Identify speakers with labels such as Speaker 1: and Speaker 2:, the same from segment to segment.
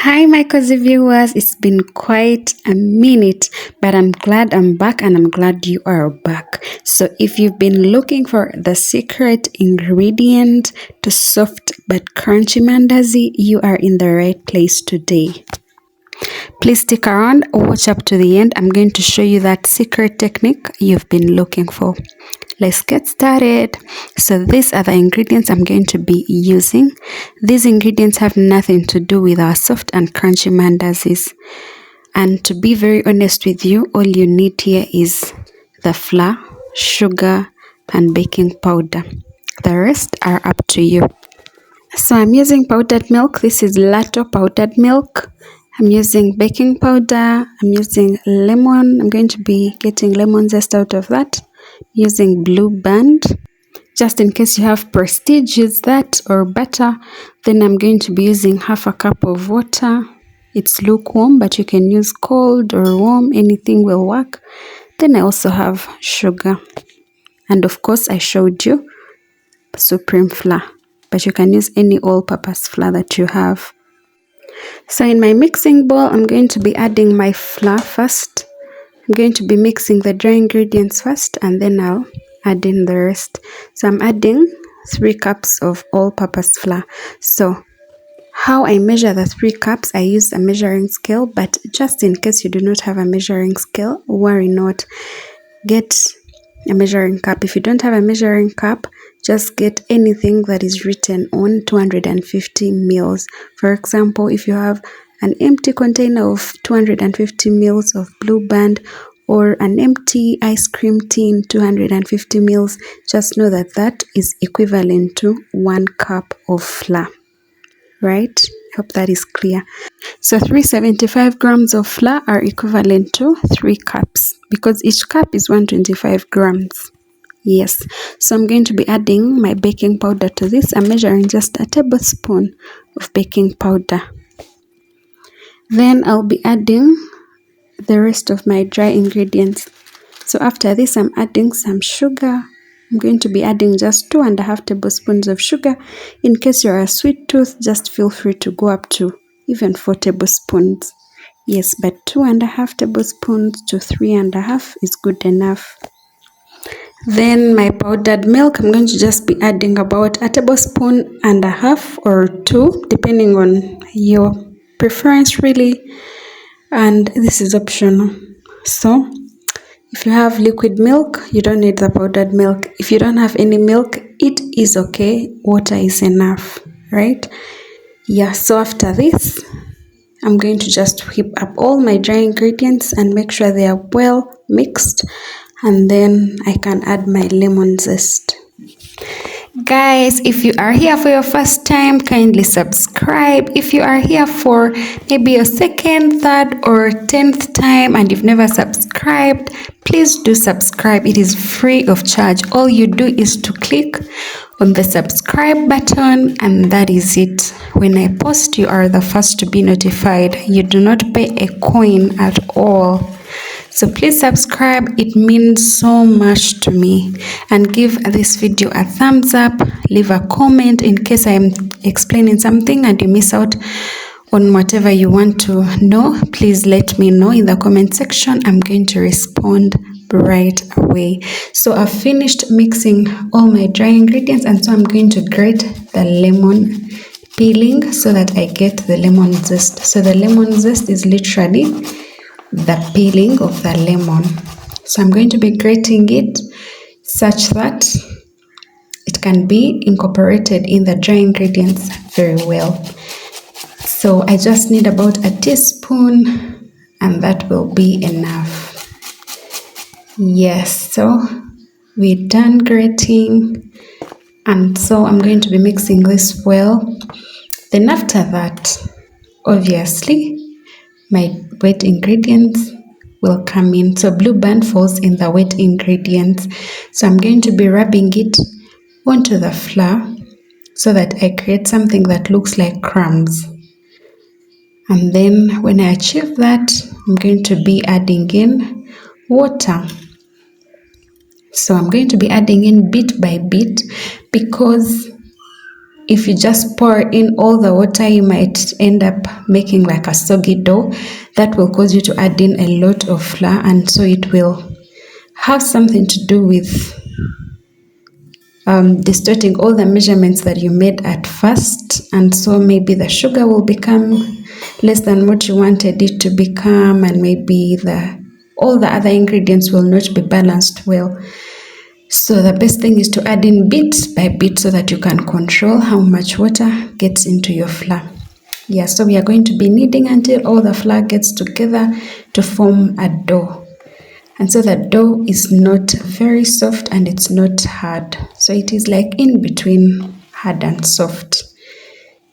Speaker 1: Hi, my cozy viewers. It's been quite a minute, but I'm glad I'm back and I'm glad you are back. So, if you've been looking for the secret ingredient to soft but crunchy mandazi, you are in the right place today. Please stick around, watch up to the end. I'm going to show you that secret technique you've been looking for. Let's get started. So these are the ingredients I'm going to be using. These ingredients have nothing to do with our soft and crunchy mandazis. And to be very honest with you, all you need here is the flour, sugar, and baking powder. The rest are up to you. So I'm using powdered milk. This is Lato powdered milk. I'm using baking powder. I'm using lemon. I'm going to be getting lemon zest out of that. Using Blue Band. Just in case you have Prestige, use that, or butter. Then I'm going to be using half a cup of water. It's lukewarm, but you can use cold or warm. Anything will work. Then I also have sugar. And of course, I showed you supreme flour, but you can use any all-purpose flour that you have. So in my mixing bowl, I'm going to be adding my flour first. I'm going to be mixing the dry ingredients first, and then I'll add in the rest. So I'm adding 3 cups of all-purpose flour. So how I measure the 3 cups, I use a measuring scale, but just in case you do not have a measuring scale, worry not. Get a measuring cup. If you don't have a measuring cup, just get anything that is written on 250 mils. For example, if you have an empty container of 250 mils of Blue Band or an empty ice cream tin 250 mils, just know that that is equivalent to 1 cup of flour. Right? Hope that is clear. So 375 grams of flour are equivalent to 3 cups because each cup is 125 grams. Yes, so I'm going to be adding my baking powder to this. I'm measuring just a tablespoon of baking powder. Then I'll be adding the rest of my dry ingredients. So after this, I'm adding some sugar. I'm going to be adding just 2.5 tablespoons of sugar. In case you're a sweet tooth, just feel free to go up to even 4 tablespoons. Yes, but 2.5 tablespoons to 3.5 is good enough. Then my powdered milk, I'm going to just be adding about 1.5 tablespoons or 2, depending on your preference really. And this is optional. So if you have liquid milk, you don't need the powdered milk. If you don't have any milk, it is okay. Water is enough, right? Yeah, so after this, I'm going to just whip up all my dry ingredients and make sure they are well mixed. And then I can add my lemon zest. Guys, if you are here for your first time, kindly subscribe. If you are here for maybe your second, third, or 10th time and you've never subscribed, please do subscribe. It is free of charge. All you do is to click on the subscribe button, and that is it. When I post, you are the first to be notified. You do not pay a coin at all. So please subscribe, it means so much to me. And give this video a thumbs up, leave a comment in case I'm explaining something and you miss out on whatever you want to know. Please let me know in the comment section. I'm going to respond right away. So I've finished mixing all my dry ingredients, and so I'm going to grate the lemon peeling so that I get the lemon zest. So the lemon zest is literally the peeling of the lemon. So I'm going to be grating it such that it can be incorporated in the dry ingredients very well. So I just need about a teaspoon, and that will be enough. Yes, so we're done grating, and so I'm going to be mixing this well. Then after that, obviously, my wet ingredients will come in. So Blue Band falls in the wet ingredients. So I'm going to be rubbing it onto the flour so that I create something that looks like crumbs. And then when I achieve that, I'm going to be adding in water. So I'm going to be adding in bit by bit because if you just pour in all the water, you might end up making like a soggy dough. That will cause you to add in a lot of flour, and so it will have something to do with distorting all the measurements that you made at first, and so maybe the sugar will become less than what you wanted it to become, and maybe all the other ingredients will not be balanced well. So the best thing is to add in bit by bit so that you can control how much water gets into your flour. Yeah, so we are going to be kneading until all the flour gets together to form a dough. And so the dough is not very soft and it's not hard. So it is like in between hard and soft.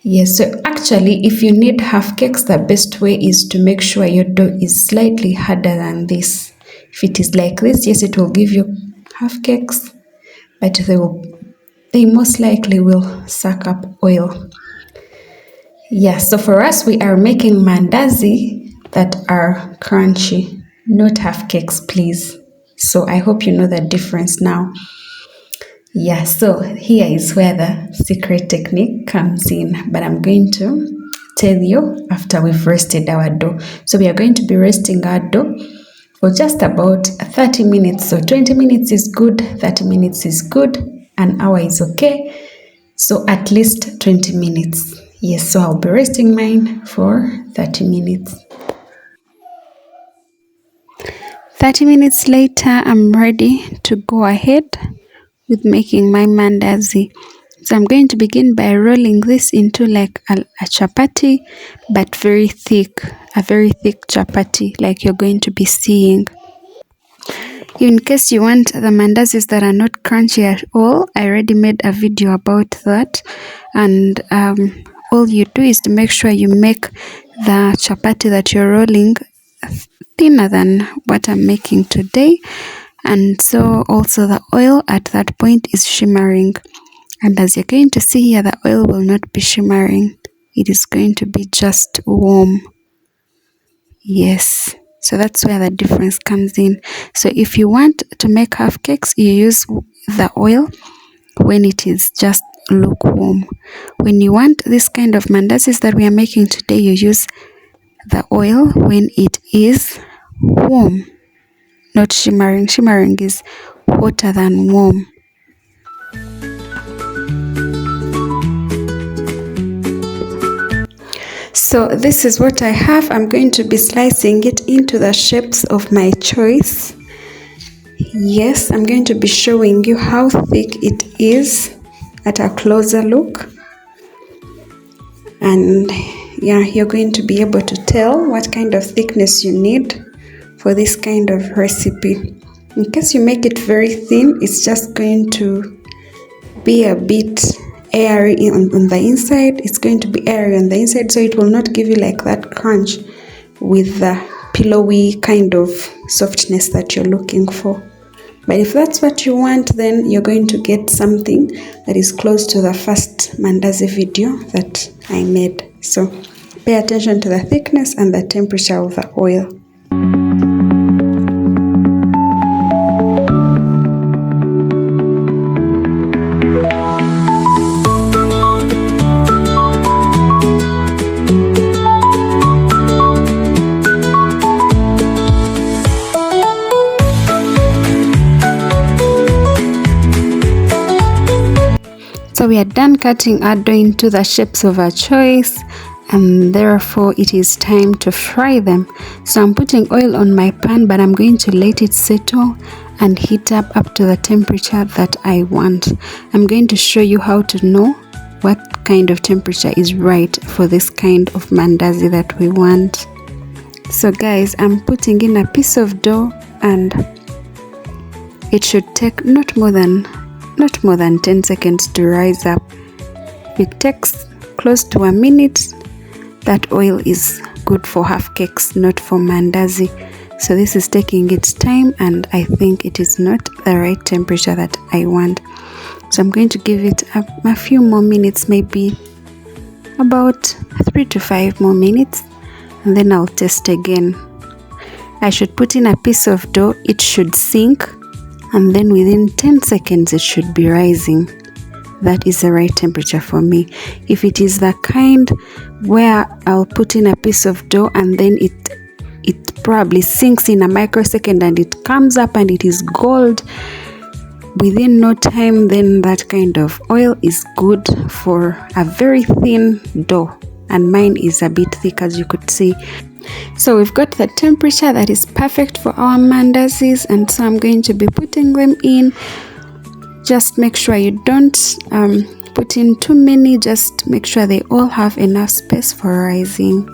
Speaker 1: Yes, so actually if you need half cakes, the best way is to make sure your dough is slightly harder than this. If it is like this, yes, it will give you half cakes, but they most likely will suck up oil. Yeah, so for us, we are making mandazi that are crunchy, not half cakes, please. So I hope you know the difference now. Yeah, so here is where the secret technique comes in, but I'm going to tell you after we've roasted our dough. So we are going to be roasting our dough for just about 30 minutes. So 20 minutes is good, 30 minutes is good, an hour is okay. So at least 20 minutes. Yes, so I'll be roasting mine for 30 minutes. 30 minutes later, I'm ready to go ahead with making my mandazi. So I'm going to begin by rolling this into like a chapati, but very thick, a very thick chapati like you're going to be seeing. In case you want the mandazis that are not crunchy at all, I already made a video about that, and all you do is to make sure you make the chapati that you're rolling thinner than what I'm making today, and so also the oil at that point is shimmering, and as you're going to see here, the oil will not be shimmering, it is going to be just warm. Yes, so that's where the difference comes in. So if you want to make half cakes, you use the oil when it is just lukewarm. When you want this kind of mandazis that we are making today, you use the oil when it is warm, not shimmering. Shimmering is hotter than warm. So this is what I have. I'm going to be slicing it into the shapes of my choice. Yes, I'm going to be showing you how thick it is at a closer look. And yeah, you're going to be able to tell what kind of thickness you need for this kind of recipe. In case you make it very thin, it's just going to be a bit airy on the inside. It's going to be airy on the inside, so it will not give you like that crunch with the pillowy kind of softness that you're looking for. But if that's what you want, then you're going to get something that is close to the first mandazi video that I made. So pay attention to the thickness and the temperature of the oil. So we are done cutting our dough into the shapes of our choice, and therefore it is time to fry them. So I'm putting oil on my pan, but I'm going to let it settle and heat up to the temperature that I want. I'm going to show you how to know what kind of temperature is right for this kind of mandazi that we want. So guys, I'm putting in a piece of dough, and it should take not more than 10 seconds to rise up. If it takes close to a minute, that oil is good for half cakes, not for mandazi. So this is taking its time, and I think it is not the right temperature that I want. So I'm going to give it a few more minutes, maybe about 3 to 5 more minutes, and then I'll test again. I should put in a piece of dough, it should sink, and then within 10 seconds it should be rising. that is the right temperature for me. If it is the kind where I'll put in a piece of dough and then it probably sinks in a microsecond and it comes up and it is gold within no time, then that kind of oil is good for a very thin dough, and mine is a bit thick, as you could see. So we've got the temperature that is perfect for our mandazis, and so I'm going to be putting them in. Just make sure you don't put in too many, just make sure they all have enough space for rising.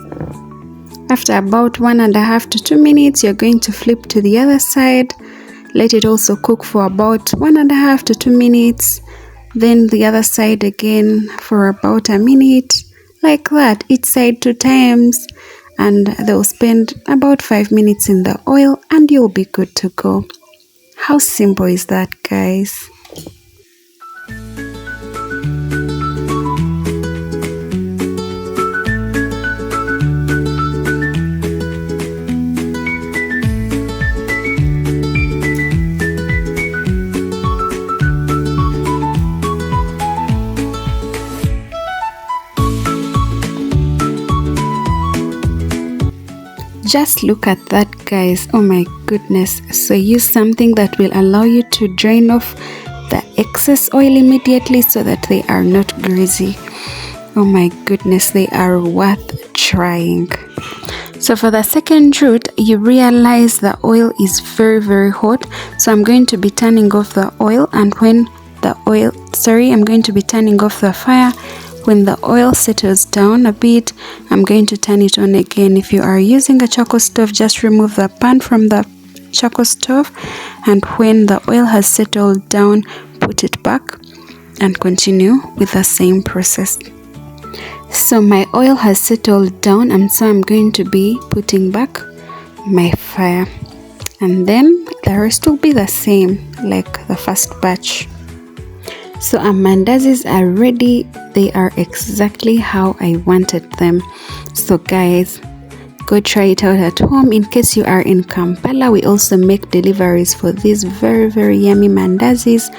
Speaker 1: After about 1.5 to 2 minutes, you're going to flip to the other side. Let it also cook for about 1.5 to 2 minutes. Then the other side again for about a minute, like that, each side 2 times. And they'll spend about 5 minutes in the oil and you'll be good to go. How simple is that, guys? Just look at that, guys. Oh my goodness. So use something that will allow you to drain off the excess oil immediately so that they are not greasy. Oh my goodness, they are worth trying. So for the second route, you realize the oil is very hot. So I'm going to be turning off the oil, and when the oil, I'm going to be turning off the fire. When the oil settles down a bit, I'm going to turn it on again. If you are using a charcoal stove, just remove the pan from the charcoal stove, and when the oil has settled down, put it back and continue with the same process. So my oil has settled down, and so I'm going to be putting back my fire, and then the rest will be the same like the first batch. So our mandazis are ready. They are exactly how I wanted them. So guys, go try it out at home. In case you are in Kampala, we also make deliveries for these very yummy mandazis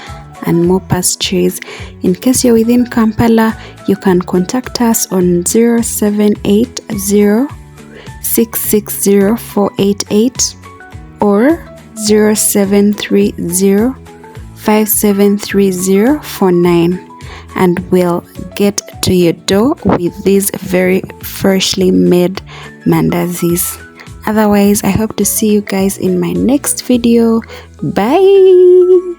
Speaker 1: and more pastries. In case you're within Kampala, you can contact us on 0780 660 488 or 0730 573049, and we'll get to your door with these very freshly made mandazis. Otherwise, I hope to see you guys in my next video. Bye.